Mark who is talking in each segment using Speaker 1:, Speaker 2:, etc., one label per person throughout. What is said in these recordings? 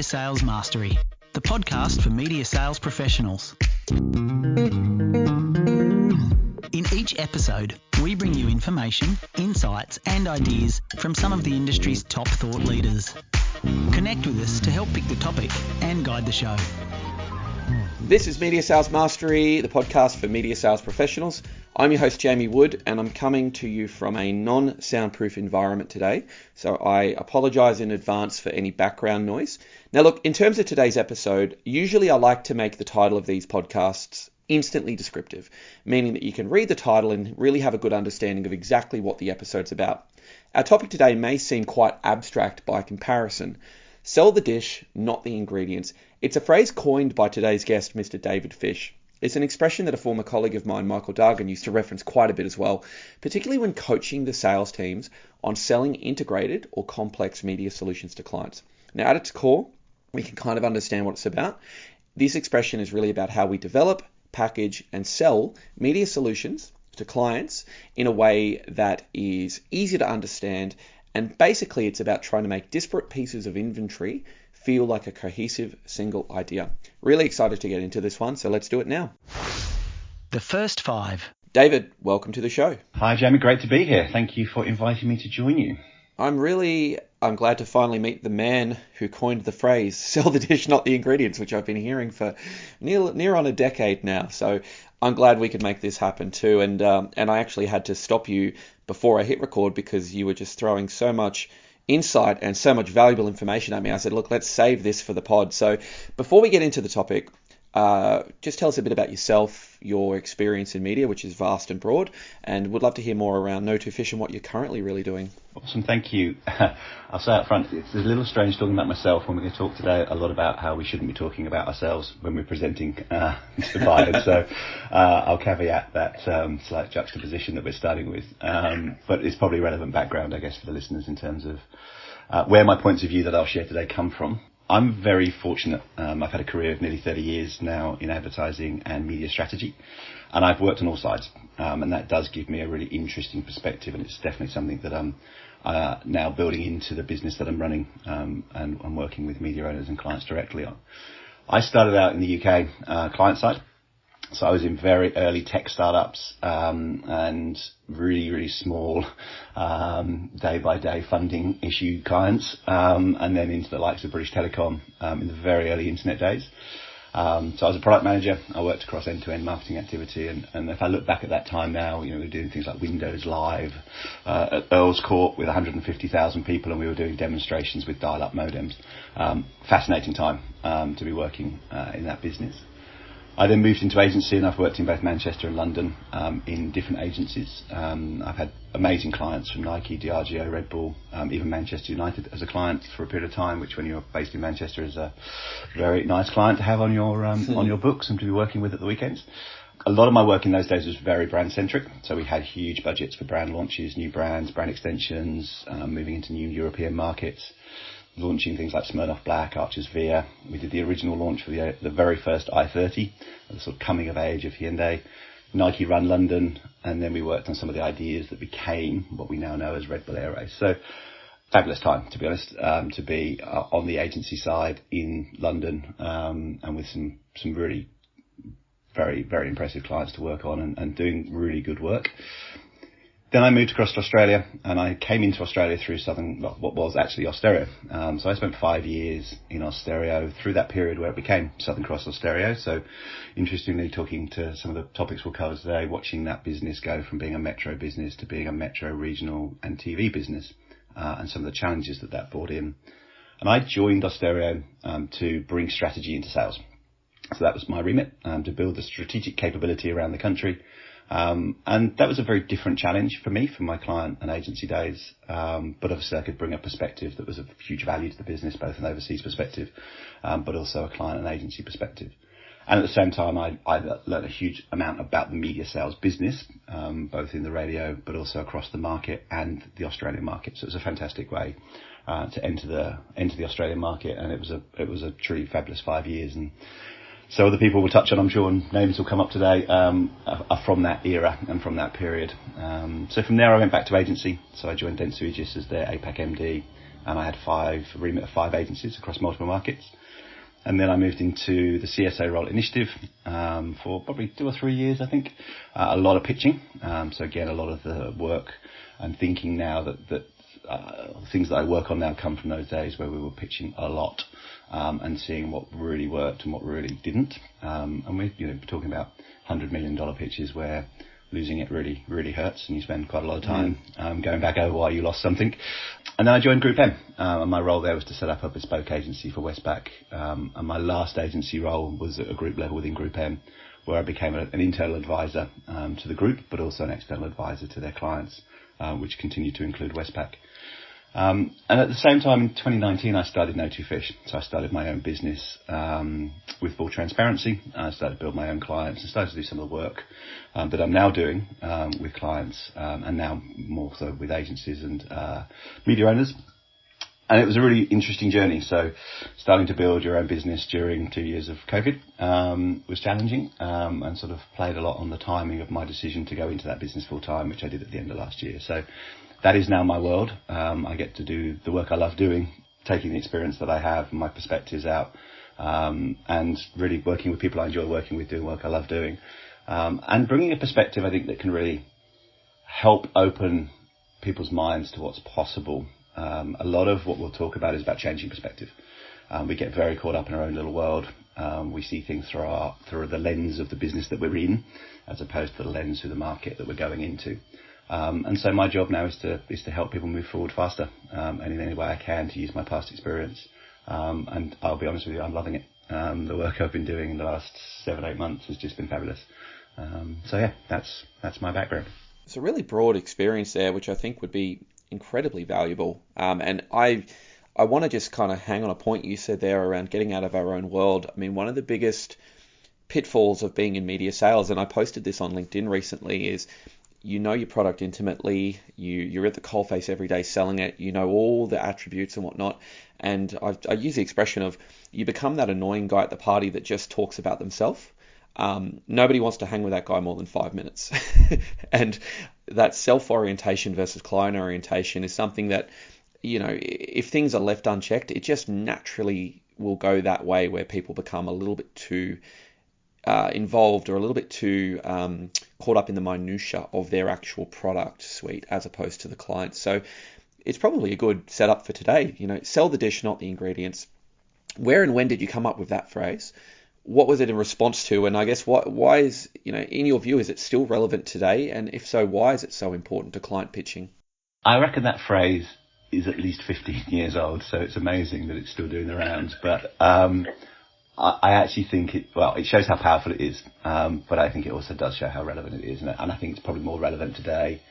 Speaker 1: Sales Mastery, the podcast for media sales professionals. In each episode, we bring you information, insights and ideas from some of the industry's top thought leaders. Connect with us to help pick the topic and guide the show.
Speaker 2: This is Media Sales Mastery, the podcast for media sales professionals. I'm your host, Jamie Wood, and I'm coming to you from a non-soundproof environment today. So I apologize in advance for any background noise. Now look, in terms of today's episode, usually I like to make the title of these podcasts instantly descriptive, meaning that you can read the title and really have a good understanding of exactly what the episode's about. Our topic today may seem quite abstract by comparison. Sell the dish, not the ingredients. It's a phrase coined by today's guest, Mr. David Fish. It's an expression that a former colleague of mine, Michael Dargan, used to reference quite a bit as well, particularly when coaching the sales teams on selling integrated or complex media solutions to clients. Now, at its core, we can kind of understand what it's about. This expression is really about how we develop, package, and sell media solutions to clients in a way that is easy to understand. And basically, it's about trying to make disparate pieces of inventory feel like a cohesive single idea. Really excited to get into this one, so let's do it now.
Speaker 1: The first five.
Speaker 2: David, welcome to the show.
Speaker 3: Hi, Jamie. Great to be here. Thank you for inviting me to join you.
Speaker 2: I'm glad to finally meet the man who coined the phrase, sell the dish, not the ingredients, which I've been hearing for near on a decade now. So I'm glad we could make this happen too. And I actually had to stop you before I hit record because you were just throwing so much insight and so much valuable information at me. I said, look, let's save this for the pod. So before we get into the topic, just tell us a bit about yourself, your experience in media, which is vast and broad, and would love to hear more around No Too Fish and what you're currently really doing.
Speaker 3: Awesome, thank you. I'll say up front, it's a little strange talking about myself when we're going to talk today a lot about how we shouldn't be talking about ourselves when we're presenting to buyers. So I'll caveat that slight juxtaposition that we're starting with. But it's probably relevant background, I guess, for the listeners in terms of where my points of view that I'll share today come from. I'm very fortunate. I've had a career of nearly 30 years now in advertising and media strategy, and I've worked on all sides, and that does give me a really interesting perspective, and it's definitely something that I'm now building into the business that I'm running, and I'm working with media owners and clients directly on. I started out in the UK client side. So I was in very early tech startups, and really, really small, day-by-day funding issue clients, and then into the likes of British Telecom, in the very early internet days. So I was a product manager. I worked across end-to-end marketing activity. And if I look back at that time now, we were doing things like Windows Live, at Earls Court with 150,000 people, and we were doing demonstrations with dial-up modems. Fascinating time, to be working, in that business. I then moved into agency, and I've worked in both Manchester and London, in different agencies. I've had amazing clients from Nike, Diageo, Red Bull, even Manchester United as a client for a period of time, which when you're based in Manchester is a very nice client to have on your books and to be working with at the weekends. A lot of my work in those days was very brand centric. So we had huge budgets for brand launches, new brands, brand extensions, moving into new European markets, launching things like Smirnoff Black, Archer's Veer. We did the original launch for the very first i30, the sort of coming of age of Hyundai. Nike Run London, and then we worked on some of the ideas that became what we now know as Red Bull Air Race. So fabulous time, to be honest, to be on the agency side in London, and with some really very, very impressive clients to work on and doing really good work. Then I moved across to Australia, and I came into Australia through what was actually Austereo. So I spent 5 years in Austereo through that period where it became Southern Cross Austereo. So interestingly, talking to some of the topics we'll cover today, watching that business go from being a metro business to being a metro, regional and TV business, and some of the challenges that brought in. And I joined Austereo to bring strategy into sales. So that was my remit, to build the strategic capability around the country. And that was a very different challenge for me, from my client and agency days. But obviously I could bring a perspective that was of huge value to the business, both an overseas perspective, but also a client and agency perspective. And at the same time, I learned a huge amount about the media sales business, both in the radio, but also across the market and the Australian market. So it was a fantastic way, to enter the Australian market. And it was a truly fabulous 5 years. And so other people will touch on, I'm sure, and names will come up today, are from that era and from that period. So from there I went back to agency. So I joined Dentsu Aegis as their APAC MD, and I had a remit of 5 agencies across multiple markets. And then I moved into the CSO role at Initiative for probably 2 or 3 years, I think. A lot of pitching. So again, a lot of the work and thinking now that things that I work on now come from those days where we were pitching a lot and seeing what really worked and what really didn't. And we're talking about $100 million pitches where losing it really, really hurts, and you spend quite a lot of time going back over why you lost something. And then I joined Group M, and my role there was to set up a bespoke agency for Westpac. And my last agency role was at a group level within Group M, where I became an internal advisor to the group, but also an external advisor to their clients, which continued to include Westpac. And at the same time, in 2019, I started No Two Fish. So I started my own business with full transparency. I started to build my own clients and started to do some of the work that I'm now doing with clients and now more so with agencies and media owners. And it was a really interesting journey. So starting to build your own business during 2 years of COVID was challenging and sort of played a lot on the timing of my decision to go into that business full time, which I did at the end of last year. So that is now my world. I get to do the work I love doing, taking the experience that I have and my perspectives out, and really working with people I enjoy working with, doing work I love doing, and bringing a perspective I think that can really help open people's minds to what's possible. A lot of what we'll talk about is about changing perspective. We get very caught up in our own little world. We see things through the lens of the business that we're in, as opposed to the lens through the market that we're going into. And so my job now is to help people move forward faster, and in any way I can to use my past experience. And I'll be honest with you, I'm loving it. The work I've been doing in the last 7-8 months has just been fabulous. So yeah, that's my background.
Speaker 2: It's a really broad experience there, which I think would be incredibly valuable. And I want to just kind of hang on a point you said there around getting out of our own world. I mean, one of the biggest pitfalls of being in media sales, and I posted this on LinkedIn recently, is you know your product intimately, you're at the coalface every day selling it, you know all the attributes and whatnot, and I use the expression of you become that annoying guy at the party that just talks about themselves. Nobody wants to hang with that guy more than 5 minutes. And that self-orientation versus client orientation is something that, if things are left unchecked, it just naturally will go that way, where people become a little bit too involved or a little bit too caught up in the minutiae of their actual product suite as opposed to the client. So it's probably a good setup for today. Sell the dish, not the ingredients. Where and when did you come up with that phrase? What was it in response to? And I guess why is, in your view, is it still relevant today? And if so, why is it so important to client pitching?
Speaker 3: I reckon that phrase is at least 15 years old, so it's amazing that it's still doing the rounds. But I actually think it shows how powerful it is, but I think it also does show how relevant it is. And I think it's probably more relevant today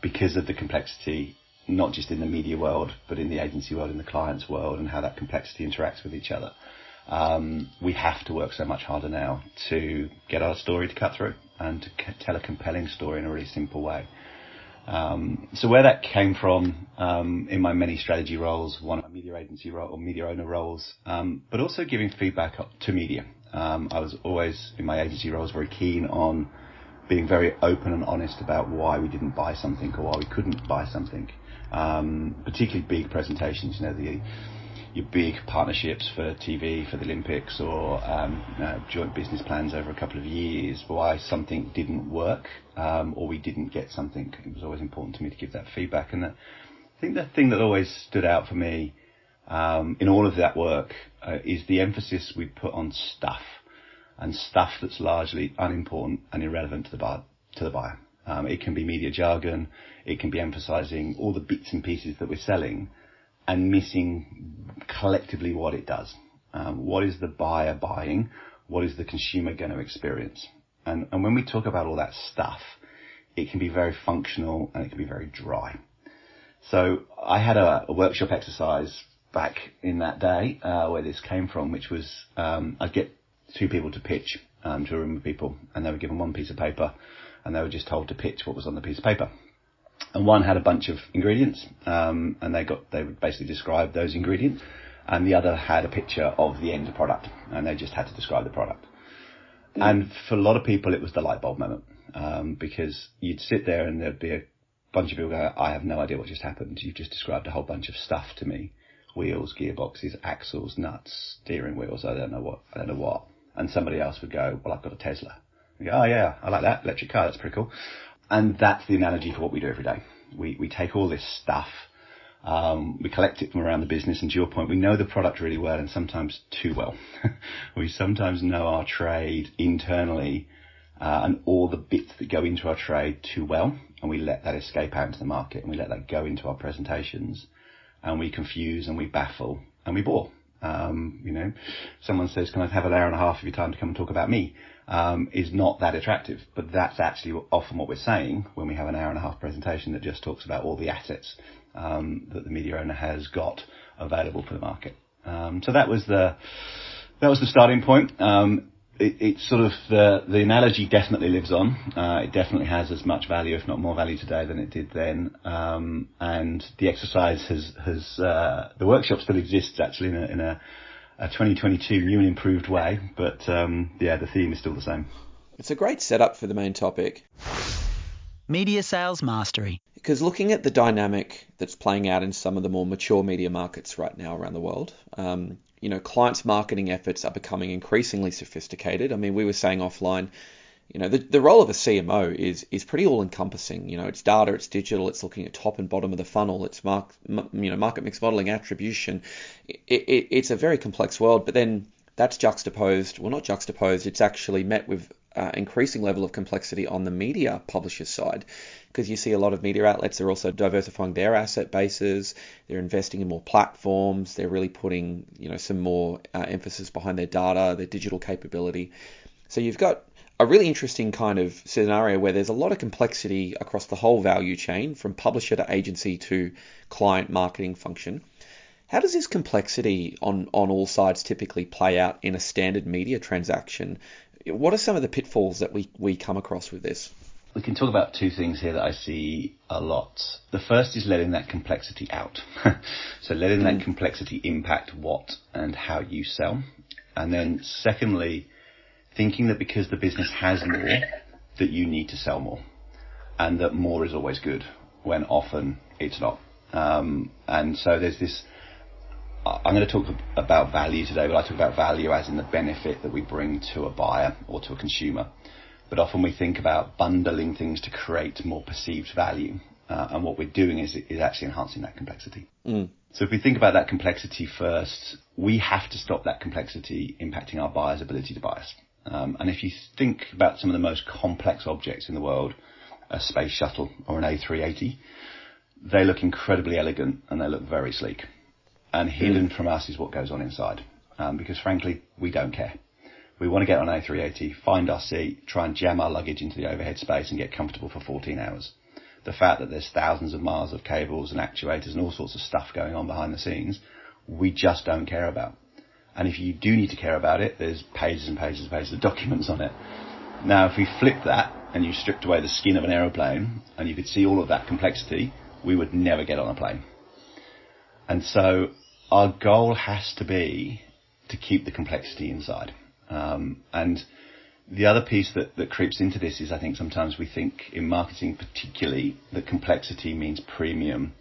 Speaker 3: because of the complexity, not just in the media world, but in the agency world, in the client's world, and how that complexity interacts with each other. We have to work so much harder now to get our story to cut through and to tell a compelling story in a really simple way. So where that came from in my many strategy roles, one of my media agency role or media owner roles, but also giving feedback up to media. I was always in my agency roles very keen on being very open and honest about why we didn't buy something or why we couldn't buy something, particularly big presentations, your big partnerships for TV, for the Olympics, or joint business plans over a couple of years, why something didn't work or we didn't get something. It was always important to me to give that feedback. And I think the thing that always stood out for me in all of that work is the emphasis we put on stuff, and stuff that's largely unimportant and irrelevant to the buyer. It can be media jargon, it can be emphasizing all the bits and pieces that we're selling, and missing collectively what it does. What is the buyer buying? What is the consumer going to experience? And when we talk about all that stuff, it can be very functional and it can be very dry. So I had a workshop exercise back in that day where this came from, which was I'd get 2 people to pitch to a room of people, and they were given one piece of paper and they were just told to pitch what was on the piece of paper. And one had a bunch of ingredients, and they would basically describe those ingredients, and the other had a picture of the end product, and they just had to describe the product. And for a lot of people, it was the light bulb moment, because you'd sit there and there'd be bunch of people go, I have no idea what just happened. You've just described a whole bunch of stuff to me. Wheels, gearboxes, axles, nuts, steering wheels, I don't know what. And somebody else would go, well, I've got a Tesla. You go, oh yeah, I like that, electric car, that's pretty cool. And that's the analogy for what we do every day. We take all this stuff, we collect it from around the business, and to your point, we know the product really well and sometimes too well. We sometimes know our trade internally and all the bits that go into our trade too well, and we let that escape out into the market, and we let that go into our presentations, and we confuse and we baffle and we bore. Someone says, can I have an hour and a half of your time to come and talk about me? Is not that attractive, but that's actually often what we're saying when we have an hour and a half presentation that just talks about all the assets that the media owner has got available for the market. So that was the starting point. It's sort of the analogy definitely lives on. It definitely has as much value, if not more value today than it did then. And the exercise has the workshop still exists actually in a 2022 new and improved way. But the theme is still the same.
Speaker 2: It's a great setup for the main topic.
Speaker 1: Media sales mastery.
Speaker 2: Because looking at the dynamic that's playing out in some of the more mature media markets right now around the world, clients' marketing efforts are becoming increasingly sophisticated. I mean, we were saying offline, the role of a CMO is pretty all-encompassing. It's data, it's digital, it's looking at top and bottom of the funnel, it's market mix modeling, attribution. It's a very complex world, but then that's it's actually met with increasing level of complexity on the media publisher side, because you see a lot of media outlets are also diversifying their asset bases. They're investing in more platforms. They're really putting some more emphasis behind their data, their digital capability. So you've got a really interesting kind of scenario where there's a lot of complexity across the whole value chain, from publisher to agency to client marketing function. How does this complexity on all sides typically play out in a standard media transaction? What are some of the pitfalls that we come across with this?
Speaker 3: We can talk about two things here that I see a lot. The first is letting that complexity out. So letting that complexity impact what and how you sell. And then secondly, thinking that because the business has more, that you need to sell more. And that more is always good, when often it's not. And so there's this... I'm going to talk about value today, but I talk about value as in the benefit that we bring to a buyer or to a consumer. But often we think about bundling things to create more perceived value. And what we're doing is actually enhancing that complexity. So if we think about that complexity first, we have to stop that complexity impacting our buyers' ability to buy us. And if you think about some of the most complex objects in the world, a space shuttle or an A380, they look incredibly elegant and they look very sleek. And hidden from us is what goes on inside. Because frankly, we don't care. We want to get on A380, find our seat, try and jam our luggage into the overhead space and get comfortable for 14 hours. The fact that there's thousands of miles of cables and actuators and all sorts of stuff going on behind the scenes, we just don't care about. And if you do need to care about it, there's pages and pages and pages of documents on it. Now, if we flip that and you stripped away the skin of an aeroplane and you could see all of that complexity, we would never get on a plane. And so our goal has to be to keep the complexity inside. And the other piece that creeps into this is I think sometimes we think in marketing particularly that complexity means premium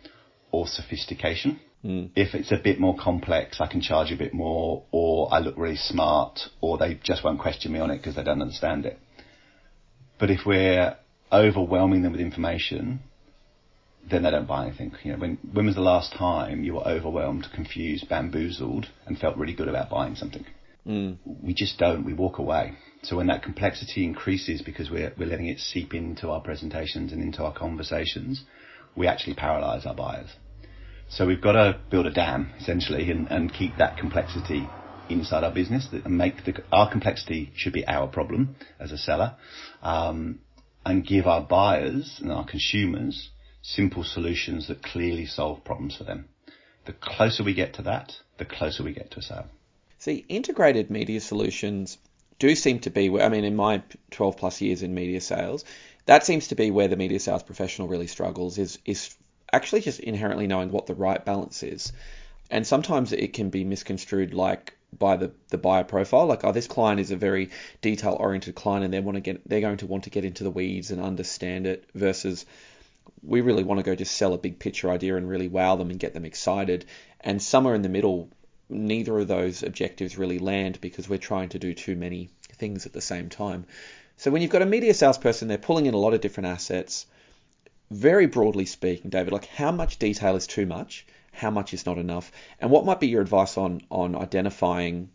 Speaker 3: or sophistication. If it's a bit more complex, I can charge a bit more, or I look really smart, or they just won't question me on it because they don't understand it. But if we're overwhelming them with information, then they don't buy anything. When was the last time you were overwhelmed, confused, bamboozled, and felt really good about buying something? We just don't. We walk away. So when that complexity increases because we're letting it seep into our presentations and into our conversations, we actually paralyze our buyers. So we've got to build a dam, essentially, and keep that complexity inside our business, and our complexity should be our problem as a seller, and give our buyers and our consumers simple solutions that clearly solve problems for them. The closer we get to that, the closer we get to a sale.
Speaker 2: See, integrated media solutions do seem to be, in my 12 plus years in media sales, that seems to be where the media sales professional really struggles, is actually just inherently knowing what the right balance is. And sometimes it can be misconstrued by the buyer profile, this client is a very detail oriented client and they're going to want to get into the weeds and understand it, versus we really want to go just sell a big picture idea and really wow them and get them excited. And somewhere in the middle, neither of those objectives really land because we're trying to do too many things at the same time. So when you've got a media salesperson, they're pulling in a lot of different assets. Very broadly speaking, David, like how much detail is too much? How much is not enough? And what might be your advice on identifying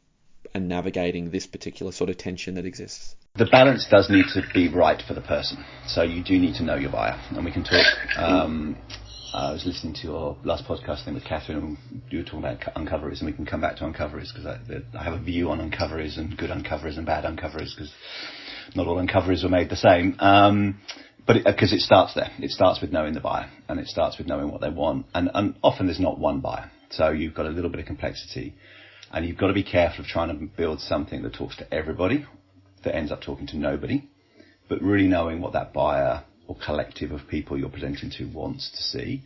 Speaker 2: and navigating this particular sort of tension that exists?
Speaker 3: The balance does need to be right for the person. So you do need to know your buyer. And we can talk, I was listening to your last podcast, I think, with Catherine, and you were talking about uncoveries, and we can come back to uncoveries because I have a view on uncoveries and good uncoveries and bad uncoveries because not all uncoveries were made the same. But because it starts there. It starts with knowing the buyer, and it starts with knowing what they want. And often there's not one buyer. So you've got a little bit of complexity, and you've got to be careful of trying to build something that talks to everybody, that ends up talking to nobody, but really knowing what that buyer or collective of people you're presenting to wants to see.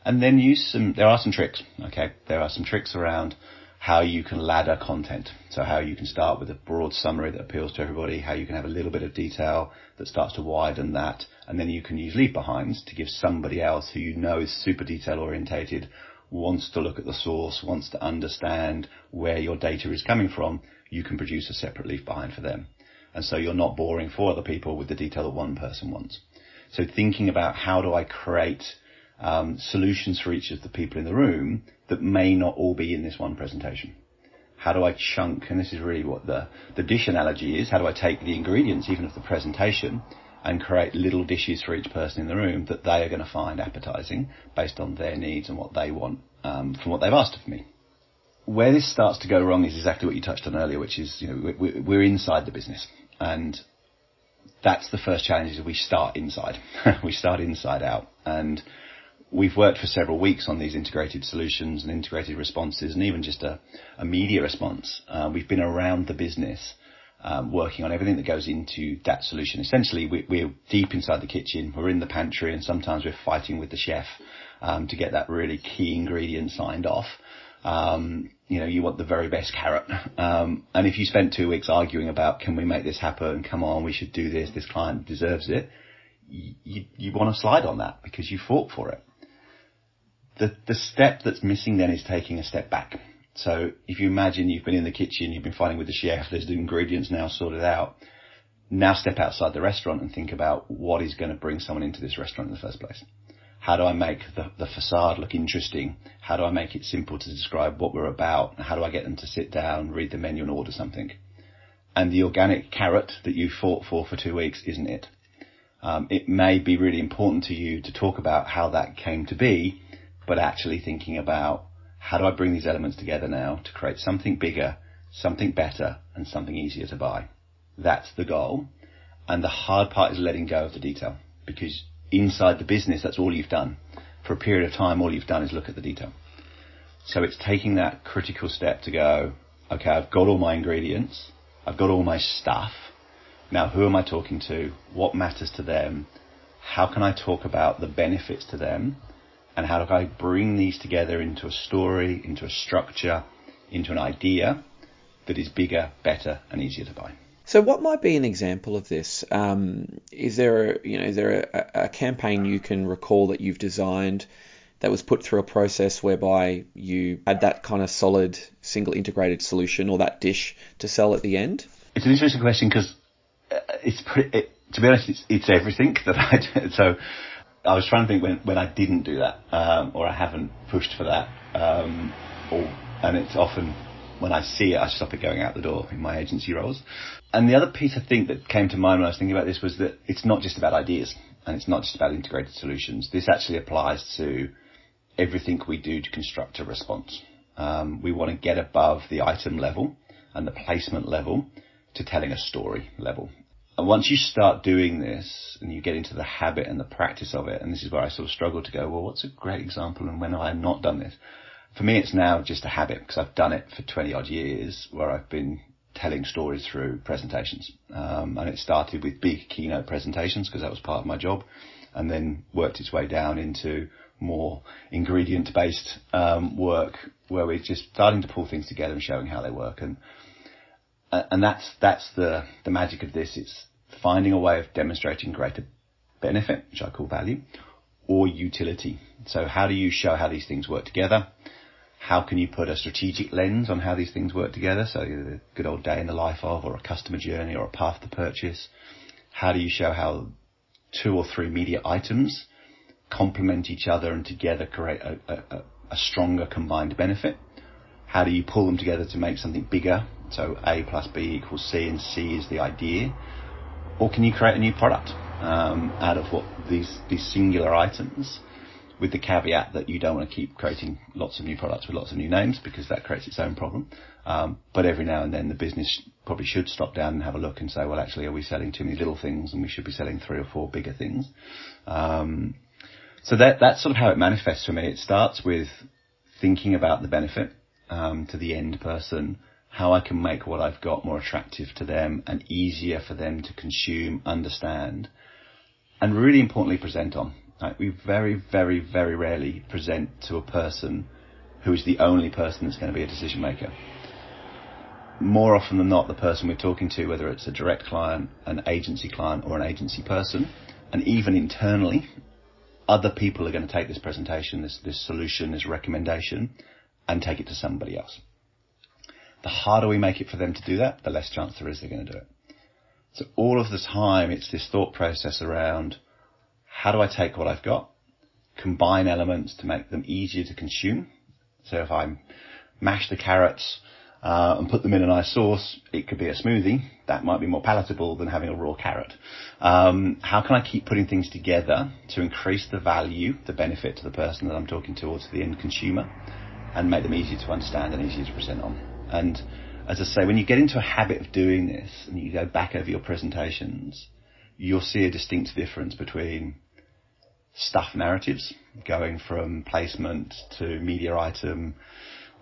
Speaker 3: And then there are some tricks, okay? There are some tricks around how you can ladder content. So how you can start with a broad summary that appeals to everybody, how you can have a little bit of detail that starts to widen that, and then you can use leave behinds to give somebody else who you know is super detail orientated, wants to look at the source, wants to understand where your data is coming from, you can produce a separate leave behind for them. And so you're not boring for other people with the detail that one person wants. So thinking about how do I create solutions for each of the people in the room that may not all be in this one presentation. How do I chunk, and this is really what the dish analogy is, how do I take the ingredients, even of the presentation, and create little dishes for each person in the room that they are going to find appetizing based on their needs and what they want from what they've asked of me. Where this starts to go wrong is exactly what you touched on earlier, which is, we're inside the business. And that's the first challenge, is we start inside. We start inside out. And we've worked for several weeks on these integrated solutions and integrated responses, and even just a media response. We've been around the business, working on everything that goes into that solution. Essentially, we're deep inside the kitchen. We're in the pantry, and sometimes we're fighting with the chef to get that really key ingredient signed off. You want the very best carrot. And if you spent 2 weeks arguing about, can we make this happen? Come on, we should do this. This client deserves it. You want to slide on that because you fought for it. The step that's missing then is taking a step back. So if you imagine you've been in the kitchen, you've been fighting with the chef, there's the ingredients now sorted out. Now step outside the restaurant and think about what is going to bring someone into this restaurant in the first place. How do I make the facade look interesting? How do I make it simple to describe what we're about? How do I get them to sit down, read the menu and order something? And the organic carrot that you fought for 2 weeks isn't it. It may be really important to you to talk about how that came to be, but actually thinking about how do I bring these elements together now to create something bigger, something better, and something easier to buy. That's the goal. And the hard part is letting go of the detail, because inside the business, that's all you've done. For a period of time, all you've done is look at the detail. So it's taking that critical step to go, okay, I've got all my ingredients, I've got all my stuff. Now, who am I talking to? What matters to them? How can I talk about the benefits to them? And how do I bring these together into a story, into a structure, into an idea that is bigger, better, and easier to buy?
Speaker 2: So what might be an example of this? Is there a campaign you can recall that you've designed that was put through a process whereby you had that kind of solid single integrated solution or that dish to sell at the end?
Speaker 3: It's an interesting question because to be honest, it's everything that I did. So I was trying to think when I didn't do that, or I haven't pushed for that, and it's often when I see it, I stop it going out the door in my agency roles. And the other piece I think that came to mind when I was thinking about this was that it's not just about ideas and it's not just about integrated solutions. This actually applies to everything we do to construct a response. We want to get above the item level and the placement level to telling a story level. And once you start doing this and you get into the habit and the practice of it, and this is where I sort of struggle to go, well, what's a great example and when have I not done this? For me, it's now just a habit because I've done it for 20 odd years where I've been telling stories through presentations. And it started with big keynote presentations because that was part of my job, and then worked its way down into more ingredient-based work where we're just starting to pull things together and showing how they work. And that's the magic of this. It's finding a way of demonstrating greater benefit, which I call value, or utility. So how do you show how these things work together? How can you put a strategic lens on how these things work together? So the good old day in the life of, or a customer journey, or a path to purchase. How do you show how 2 or 3 media items complement each other and together create a stronger combined benefit? How do you pull them together to make something bigger? So A plus B equals C, and C is the idea. Or can you create a new product out of what these singular items, with the caveat that you don't want to keep creating lots of new products with lots of new names, because that creates its own problem. But every now and then the business probably should stop down and have a look and say, well, actually, are we selling too many little things and we should be selling 3 or 4 bigger things? So that's sort of how it manifests for me. It starts with thinking about the benefit to the end person, how I can make what I've got more attractive to them and easier for them to consume, understand, and really importantly, present on. We very, very, very rarely present to a person who is the only person that's going to be a decision maker. More often than not, the person we're talking to, whether it's a direct client, an agency client, or an agency person, and even internally, other people are going to take this presentation, this solution, this recommendation, and take it to somebody else. The harder we make it for them to do that, the less chance there is they're going to do it. So all of the time, it's this thought process around, how do I take what I've got, combine elements to make them easier to consume? So if I mash the carrots and put them in a nice sauce, it could be a smoothie. That might be more palatable than having a raw carrot. How can I keep putting things together to increase the value, the benefit to the person that I'm talking towards, the end consumer, and make them easier to understand and easier to present on? And as I say, when you get into a habit of doing this and you go back over your presentations, you'll see a distinct difference between stuff narratives, going from placement to media item,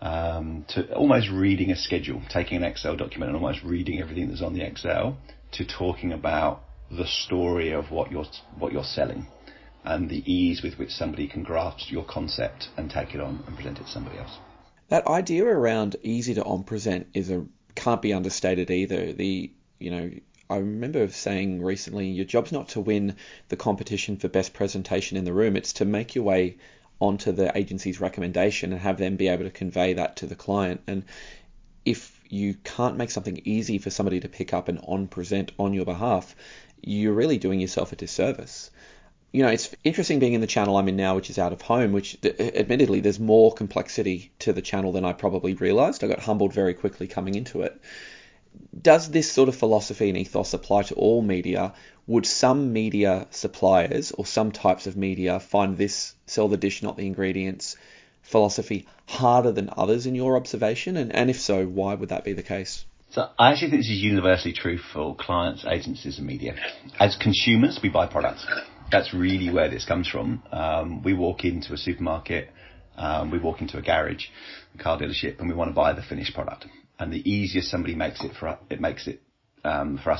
Speaker 3: to almost reading a schedule, taking an Excel document and almost reading everything that's on the Excel, to talking about the story of what you're selling and the ease with which somebody can grasp your concept and take it on and present it to somebody else.
Speaker 2: That idea around easy to on present can't be understated either. I remember saying recently, your job's not to win the competition for best presentation in the room. It's to make your way onto the agency's recommendation and have them be able to convey that to the client. And if you can't make something easy for somebody to pick up and on present on your behalf, you're really doing yourself a disservice. It's interesting being in the channel I'm in now, which is out of home, which admittedly there's more complexity to the channel than I probably realized. I got humbled very quickly coming into it. Does this sort of philosophy and ethos apply to all media? Would some media suppliers or some types of media find this sell the dish, not the ingredients philosophy harder than others in your observation? And if so, why would that be the case?
Speaker 3: So I actually think this is universally true for clients, agencies and media. As consumers, we buy products. That's really where this comes from. We walk into a supermarket, we walk into a garage, a car dealership, and we want to buy the finished product. And the easier somebody makes it for us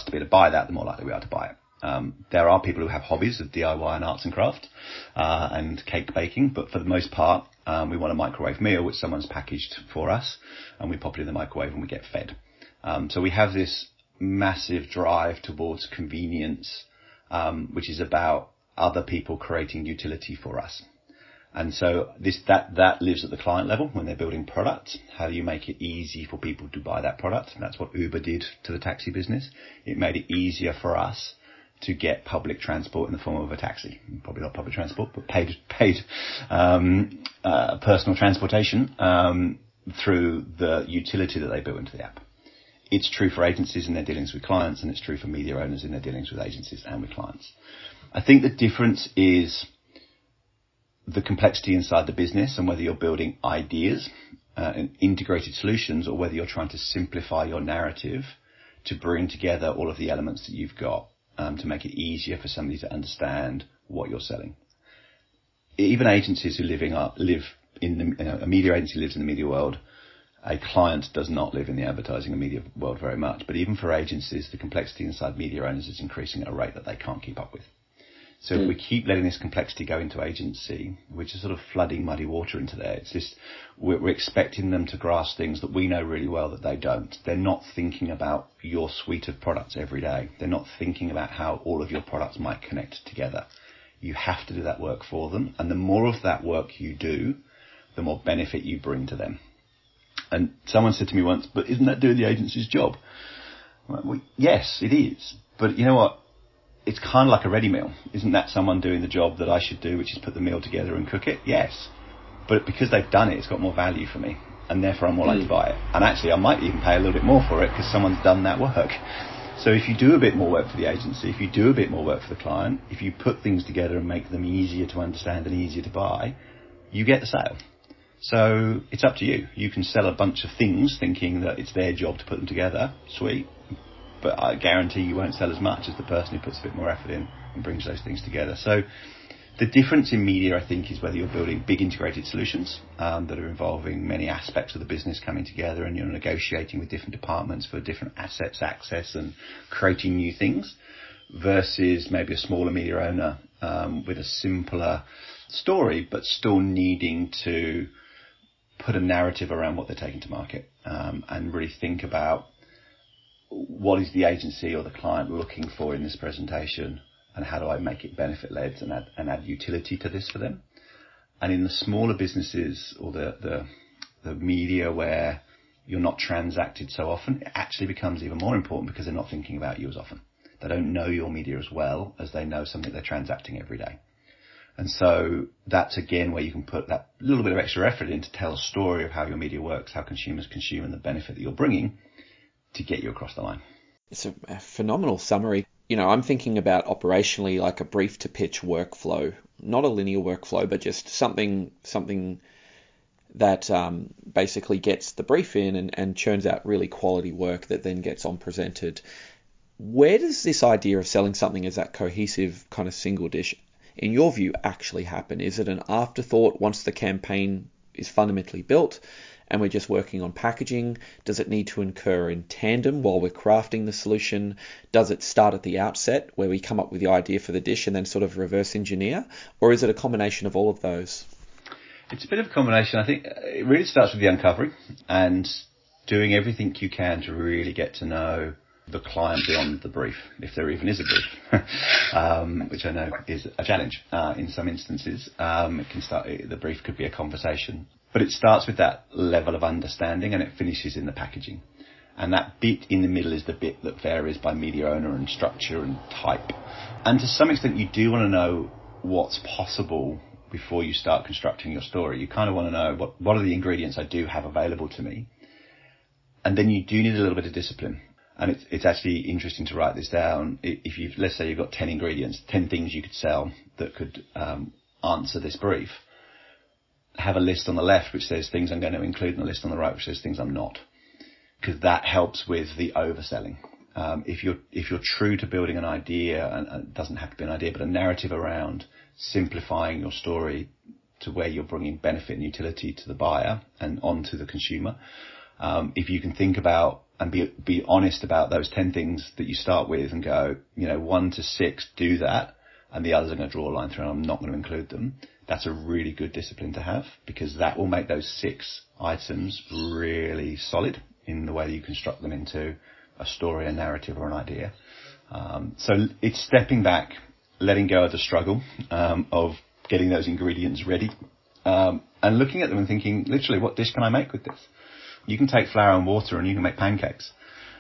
Speaker 3: to be able to buy that, the more likely we are to buy it. There are people who have hobbies of DIY and arts and craft and cake baking, but for the most part, we want a microwave meal which someone's packaged for us, and we pop it in the microwave and we get fed. So we have this massive drive towards convenience, which is about other people creating utility for us. And so that lives at the client level when they're building products. How do you make it easy for people to buy that product? And that's what Uber did to the taxi business. It made it easier for us to get public transport in the form of a taxi. Probably not public transport, but paid personal transportation through the utility that they built into the app. It's true for agencies in their dealings with clients, and it's true for media owners in their dealings with agencies and with clients. I think the difference is the complexity inside the business and whether you're building ideas and integrated solutions, or whether you're trying to simplify your narrative to bring together all of the elements that you've got to make it easier for somebody to understand what you're selling. Even agencies who live in a media agency lives in the media world. A client does not live in the advertising and media world very much, but even for agencies, the complexity inside media owners is increasing at a rate that they can't keep up with. So if we keep letting this complexity go into agency, we're just sort of flooding muddy water into there. It's just, we're expecting them to grasp things that we know really well that they don't. They're not thinking about your suite of products every day. They're not thinking about how all of your products might connect together. You have to do that work for them. And the more of that work you do, the more benefit you bring to them. And someone said to me once, but isn't that doing the agency's job? Well, yes, it is. But you know what? It's kind of like a ready meal. Isn't that someone doing the job that I should do, which is put the meal together and cook it? Yes. But because they've done it, it's got more value for me. And therefore I'm more likely to buy it. And actually I might even pay a little bit more for it because someone's done that work. So if you do a bit more work for the agency, if you do a bit more work for the client, if you put things together and make them easier to understand and easier to buy, you get the sale. So it's up to you. You can sell a bunch of things thinking that it's their job to put them together. Sweet. But I guarantee you won't sell as much as the person who puts a bit more effort in and brings those things together. So the difference in media, I think, is whether you're building big integrated solutions that are involving many aspects of the business coming together, and you're negotiating with different departments for different assets, access, and creating new things, versus maybe a smaller media owner with a simpler story, but still needing to put a narrative around what they're taking to market, and really think about what is the agency or the client looking for in this presentation, and how do I make it benefit-led and add utility to this for them. And in the smaller businesses or the media where you're not transacted so often, it actually becomes even more important because they're not thinking about you as often. They don't know your media as well as they know something they're transacting every day. And so that's, again, where you can put that little bit of extra effort in to tell a story of how your media works, how consumers consume, and the benefit that you're bringing to get you across the line.
Speaker 2: It's a phenomenal summary. You know, I'm thinking about operationally like a brief to pitch workflow, not a linear workflow, but just something that basically gets the brief in and churns out really quality work that then gets on presented. Where does this idea of selling something as that cohesive kind of single dish, in your view, actually happen? Is it an afterthought once the campaign is fundamentally built and we're just working on packaging? Does it need to incur in tandem while we're crafting the solution? Does it start at the outset where we come up with the idea for the dish and then sort of reverse engineer? Or is it a combination of all of those?
Speaker 3: It's a bit of a combination. I think it really starts with the uncovering and doing everything you can to really get to know the client beyond the brief, if there even is a brief, which I know is a challenge in some instances. It can start. The brief could be a conversation, but it starts with that level of understanding and it finishes in the packaging. And that bit in the middle is the bit that varies by media owner and structure and type. And to some extent, you do want to know what's possible before you start constructing your story. You kind of want to know what are the ingredients I do have available to me. And then you do need a little bit of discipline. And it's actually interesting to write this down. If let's say you've got 10 ingredients, 10 things you could sell that could answer this brief, have a list on the left which says things I'm going to include, and a list on the right which says things I'm not, because that helps with the overselling. If you're true to building an idea, and it doesn't have to be an idea, but a narrative around simplifying your story to where you're bringing benefit and utility to the buyer and onto the consumer, if you can think about and be honest about those 10 things that you start with and go, 1 to 6 do that, and the others are going to draw a line through and I'm not going to include them. That's a really good discipline to have, because that will make those 6 items really solid in the way that you construct them into a story, a narrative, or an idea. So it's stepping back, letting go of the struggle of getting those ingredients ready, and looking at them and thinking, literally, what dish can I make with this? You can take flour and water and you can make pancakes.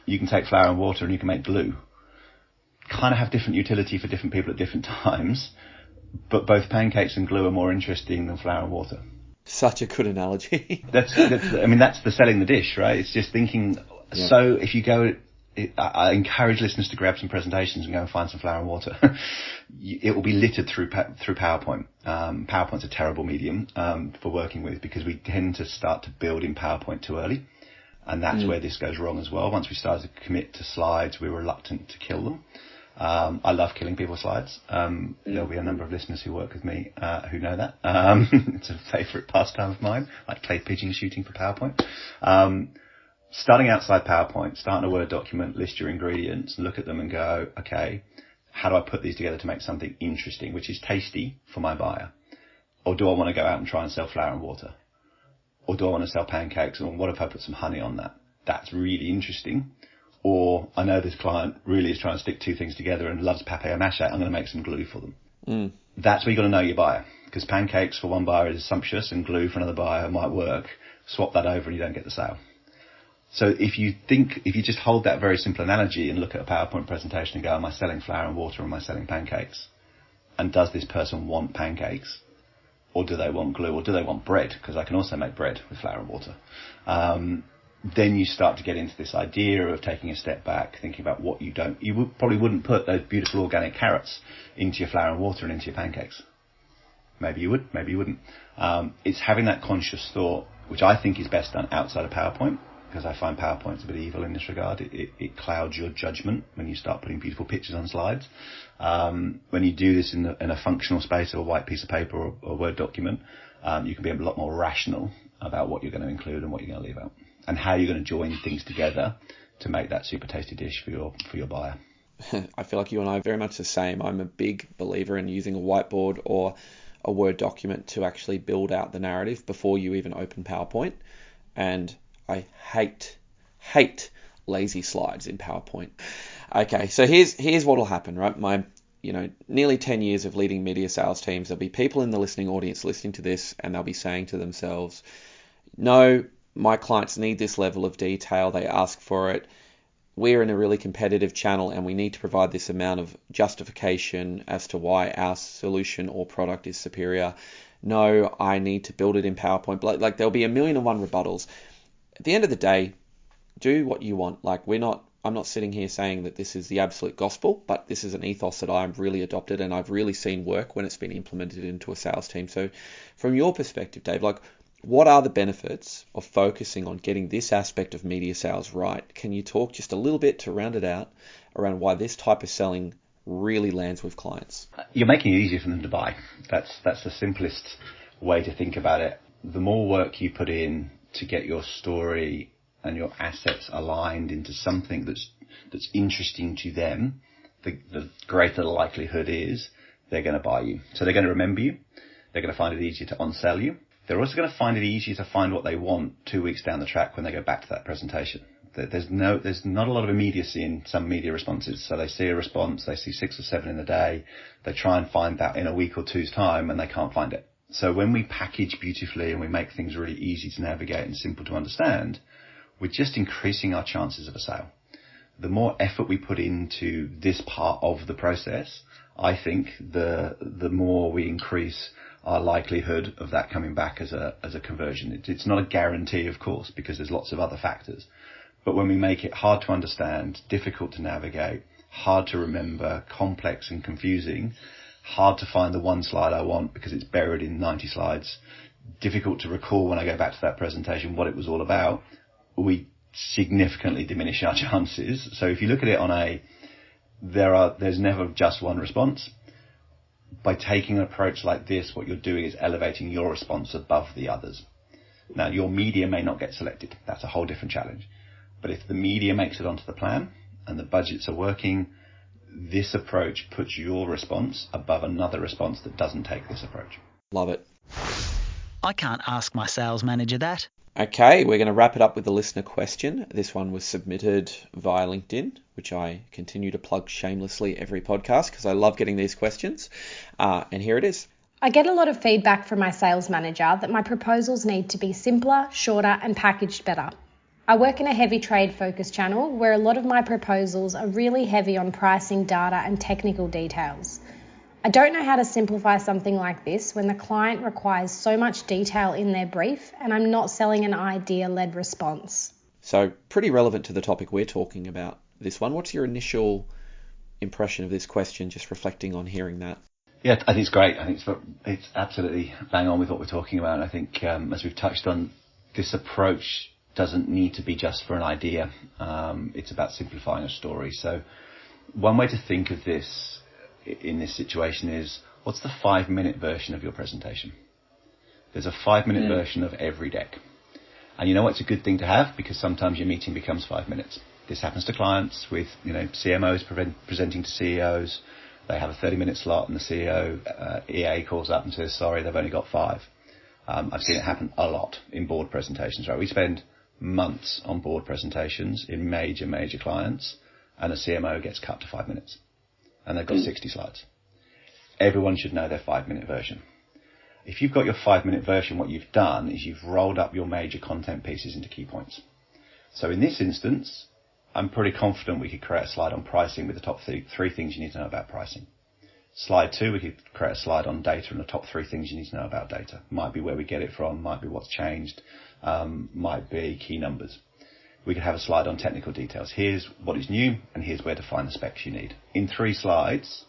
Speaker 3: You can take flour and water and you can make glue. Kind of have different utility for different people at different times, but both pancakes and glue are more interesting than flour and water.
Speaker 2: Such a good analogy.
Speaker 3: That's the selling the dish, right? It's just thinking. Yeah. So if you go, I encourage listeners to grab some presentations and go and find some flour and water. It will be littered through PowerPoint. PowerPoint's a terrible medium for working with, because we tend to start to build in PowerPoint too early. And that's where this goes wrong as well. Once we start to commit to slides, we're reluctant to kill them. I love killing people's slides. There'll be a number of listeners who work with me who know that. It's a favourite pastime of mine, like clay pigeon shooting for PowerPoint. Starting outside PowerPoint, start in a Word document, list your ingredients, and look at them and go, okay, how do I put these together to make something interesting, which is tasty for my buyer? Or do I want to go out and try and sell flour and water? Or do I want to sell pancakes? And what if I put some honey on that? That's really interesting. Or I know this client really is trying to stick 2 things together and loves papier-mâché. I'm going to make some glue for them. That's where you've got to know your buyer, because pancakes for one buyer is sumptuous and glue for another buyer might work. Swap that over and you don't get the sale. So if you just hold that very simple analogy and look at a PowerPoint presentation and go, am I selling flour and water or am I selling pancakes? And does this person want pancakes? Or do they want glue? Or do they want bread? Because I can also make bread with flour and water. Then you start to get into this idea of taking a step back, thinking about what you don't. Probably wouldn't put those beautiful organic carrots into your flour and water and into your pancakes. Maybe you would, maybe you wouldn't. It's having that conscious thought, which I think is best done outside of PowerPoint, because I find PowerPoint's a bit evil in this regard. It clouds your judgment when you start putting beautiful pictures on slides. When you do this in a functional space of a white piece of paper or a Word document, you can be a lot more rational about what you're going to include and what you're going to leave out, and how you're going to join things together to make that super tasty dish for your buyer.
Speaker 2: I feel like you and I are very much the same. I'm a big believer in using a whiteboard or a Word document to actually build out the narrative before you even open PowerPoint. And I hate lazy slides in PowerPoint. Okay, so here's what will happen, right? My nearly 10 years of leading media sales teams, there'll be people in the listening audience listening to this, and they'll be saying to themselves, no, my clients need this level of detail. They ask for it. We're in a really competitive channel and we need to provide this amount of justification as to why our solution or product is superior. No, I need to build it in PowerPoint. Like there'll be a million and one rebuttals. At the end of the day, do what you want. I'm not sitting here saying that this is the absolute gospel, but this is an ethos that I've really adopted and I've really seen work when it's been implemented into a sales team. So from your perspective, Dave, what are the benefits of focusing on getting this aspect of media sales right? Can you talk just a little bit to round it out around why this type of selling really lands with clients?
Speaker 3: You're making it easier for them to buy. That's the simplest way to think about it. The more work you put in to get your story and your assets aligned into something that's interesting to them, the greater the likelihood is they're going to buy you. So they're going to remember you. They're going to find it easier to on-sell you. They're also going to find it easier to find what they want 2 weeks down the track when they go back to that presentation. There's not a lot of immediacy in some media responses. So they see a response, they see 6 or 7 in a day, they try and find that in a week or two's time and they can't find it. So when we package beautifully and we make things really easy to navigate and simple to understand, we're just increasing our chances of a sale. The more effort we put into this part of the process, I think the more we increase our likelihood of that coming back as a conversion. It's not a guarantee, of course, because there's lots of other factors. But when we make it hard to understand, difficult to navigate, hard to remember, complex and confusing, hard to find the one slide I want because it's buried in 90 slides, difficult to recall when I go back to that presentation what it was all about, we significantly diminish our chances. So if you look at it there's never just one response. By taking an approach like this, what you're doing is elevating your response above the others. Now, your media may not get selected. That's a whole different challenge. But if the media makes it onto the plan and the budgets are working, this approach puts your response above another response that doesn't take this approach.
Speaker 2: Love it.
Speaker 1: I can't ask my sales manager that.
Speaker 2: Okay, we're going to wrap it up with a listener question. This one was submitted via LinkedIn, which I continue to plug shamelessly every podcast because I love getting these questions. And here it is.
Speaker 4: I get a lot of feedback from my sales manager that my proposals need to be simpler, shorter, and packaged better. I work in a heavy trade focus channel where a lot of my proposals are really heavy on pricing, data, and technical details. I don't know how to simplify something like this when the client requires so much detail in their brief and I'm not selling an idea-led response.
Speaker 2: So pretty relevant to the topic we're talking about, this one. What's your initial impression of this question, just reflecting on hearing that?
Speaker 3: Yeah, I think it's great. I think it's absolutely bang on with what we're talking about. I think as we've touched on, this approach doesn't need to be just for an idea. It's about simplifying a story. So one way to think of this in this situation is, what's the 5-minute version of your presentation? There's a 5-minute version of every deck. And you know what? It's a good thing to have because sometimes your meeting becomes 5 minutes. This happens to clients with, CMOs presenting to CEOs. They have a 30-minute slot and the CEO, EA calls up and says, sorry, they've only got 5. I've seen it happen a lot in board presentations, right? We spend months on board presentations in major clients and a CMO gets cut to 5 minutes and they've got 60 slides. everyone should know their 5-minute version. If you've got your 5-minute version, what you've done is you've rolled up your major content pieces into key points. So in this instance, I'm pretty confident we could create a slide on pricing with the top three things you need to know about pricing. Slide 2, we could create a slide on data and the top 3 things you need to know about data. Might be where we get it from, might be what's changed, might be key numbers. We could have a slide on technical details. Here's what is new and here's where to find the specs you need. In 3 slides,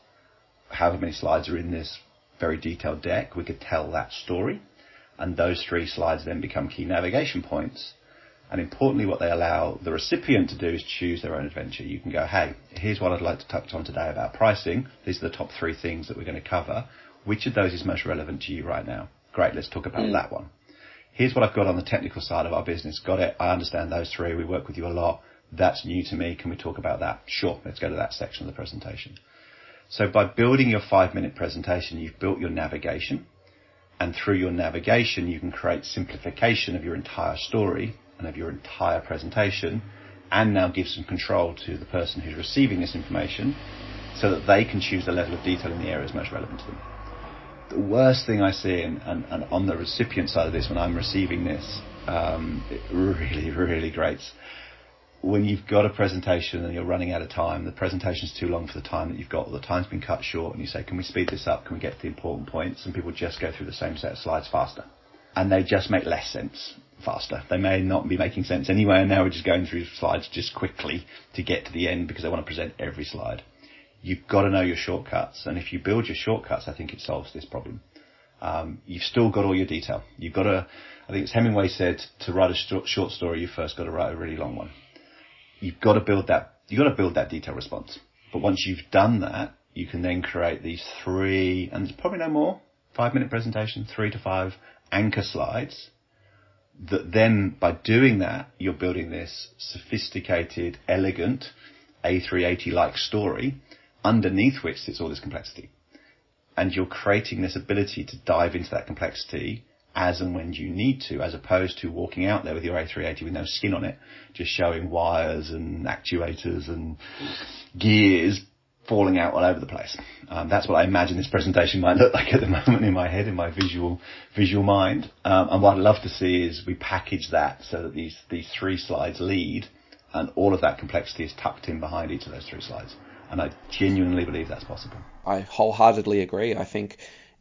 Speaker 3: however many slides are in this very detailed deck, we could tell that story, and those 3 slides then become key navigation points. And importantly, what they allow the recipient to do is choose their own adventure. You can go, hey, here's what I'd like to touch on today about pricing. These are the top 3 things that we're going to cover. Which of those is most relevant to you right now? Great, let's talk about that one. Here's what I've got on the technical side of our business. Got it, I understand those 3. We work with you a lot. That's new to me. Can we talk about that? Sure, let's go to that section of the presentation. So by building your 5-minute presentation, you've built your navigation. And through your navigation, you can create simplification of your entire story and of your entire presentation, and now give some control to the person who's receiving this information so that they can choose the level of detail in the areas most relevant to them. The worst thing I see, and on the recipient side of this, when I'm receiving this, it really, really grates. When you've got a presentation and you're running out of time, the presentation's too long for the time that you've got, or the time's been cut short, and you say, can we speed this up? Can we get to the important points? And people just go through the same set of slides faster. And they just make less sense faster. They may not be making sense anyway, and now we're just going through slides just quickly to get to the end because they want to present every slide. You've got to know your shortcuts, and if you build your shortcuts, I think it solves this problem. You've still got all your detail. You've got to, I think it's Hemingway said, to write a short story, you first got to write a really long one. You've got to build that detail response. But once you've done that, you can then create these 3, and there's probably no more, 5-minute presentation, 3 to 5 anchor slides, that then by doing that, you're building this sophisticated, elegant A380-like story underneath which sits all this complexity. And you're creating this ability to dive into that complexity as and when you need to, as opposed to walking out there with your A380 with no skin on it, just showing wires and actuators and gears falling out all over the place. That's what I imagine this presentation might look like at the moment in my head, in my visual mind. And what I'd love to see is we package that so that these 3 slides lead, and all of that complexity is tucked in behind each of those 3 slides. And I genuinely believe that's possible.
Speaker 2: I wholeheartedly agree. I think,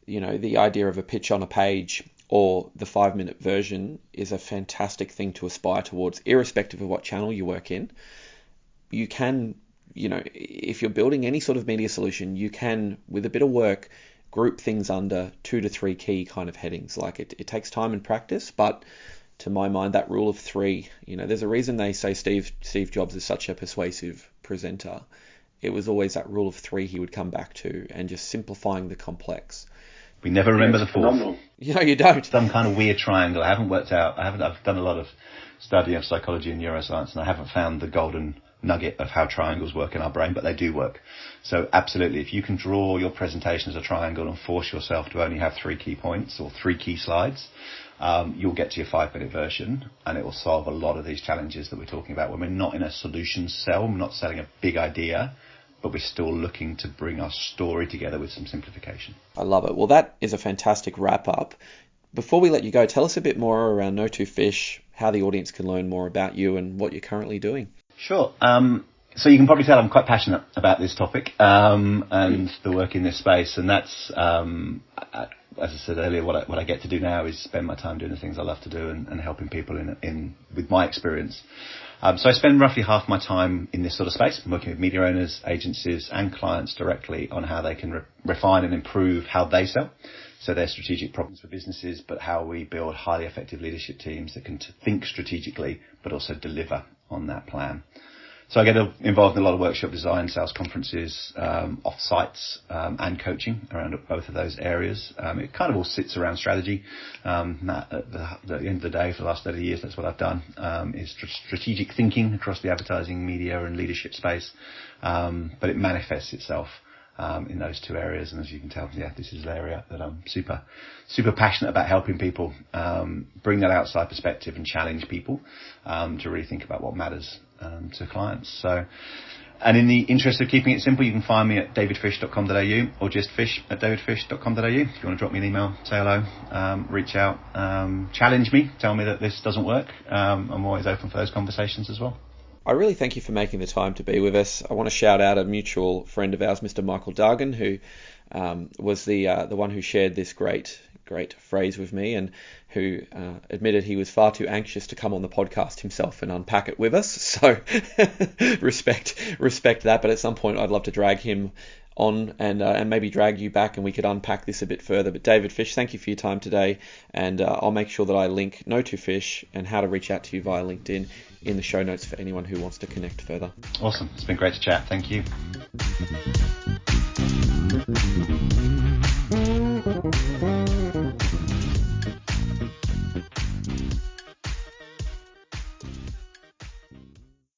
Speaker 2: the idea of a pitch on a page or the 5-minute version is a fantastic thing to aspire towards, irrespective of what channel you work in. You can, if you're building any sort of media solution, you can, with a bit of work, group things under 2 to 3 key kind of headings. Like it takes time and practice, but to my mind, that rule of 3, there's a reason they say Steve Jobs is such a persuasive presenter. It was always that rule of 3 he would come back to, and just simplifying the complex.
Speaker 3: We never remember the 4th.
Speaker 2: Phenomenal. You don't.
Speaker 3: Some kind of weird triangle. I haven't worked out. I've done a lot of study of psychology and neuroscience, and I haven't found the golden nugget of how triangles work in our brain, but they do work. So absolutely, if you can draw your presentation as a triangle and force yourself to only have 3 key points or 3 key slides, you'll get to your 5-minute version, and it will solve a lot of these challenges that we're talking about. When we're not in a solutions sell, we're not selling a big idea, but we're still looking to bring our story together with some simplification. I
Speaker 2: love it. Well, that is a fantastic wrap up. Before we let you go, tell us a bit more around No2Fish, how the audience can learn more about you and what you're currently doing.
Speaker 3: Sure. So you can probably tell I'm quite passionate about this topic and the work in this space. And that's, as I said earlier, what I get to do now is spend my time doing the things I love to do and helping people in with my experience. So I spend roughly half my time in this sort of space, working with media owners, agencies and clients directly on how they can refine and improve how they sell. So their strategic problems for businesses, but how we build highly effective leadership teams that can think strategically, but also deliver on that plan. So I get involved in a lot of workshop design, sales conferences, off-sites, and coaching around both of those areas. It kind of all sits around strategy. At the end of the day, for the last 30 years, that's what I've done, is strategic thinking across the advertising, media and leadership space. But it manifests itself in those 2 areas. And as you can tell, this is an area that I'm super passionate about, helping people bring that outside perspective and challenge people to really think about what matters to clients. So And in the interest of keeping it simple, you can find me at davidfish.com.au or just fish@davidfish.com.au. If you want to drop me an email, say hello, reach out, challenge me, tell me that this doesn't work. I'm always open for those conversations as well.
Speaker 2: I really thank you for making the time to be with us. I want to shout out a mutual friend of ours, Mr. Michael Dargan, who was the one who shared this great phrase with me, and who admitted he was far too anxious to come on the podcast himself and unpack it with us. So respect that. But at some point, I'd love to drag him on and maybe drag you back, and we could unpack this a bit further. But David Fish, thank you for your time today, and I'll make sure that I link No2Fish and how to reach out to you via LinkedIn in the show notes for anyone who wants to connect further.
Speaker 3: Awesome. It's been great to chat. Thank you.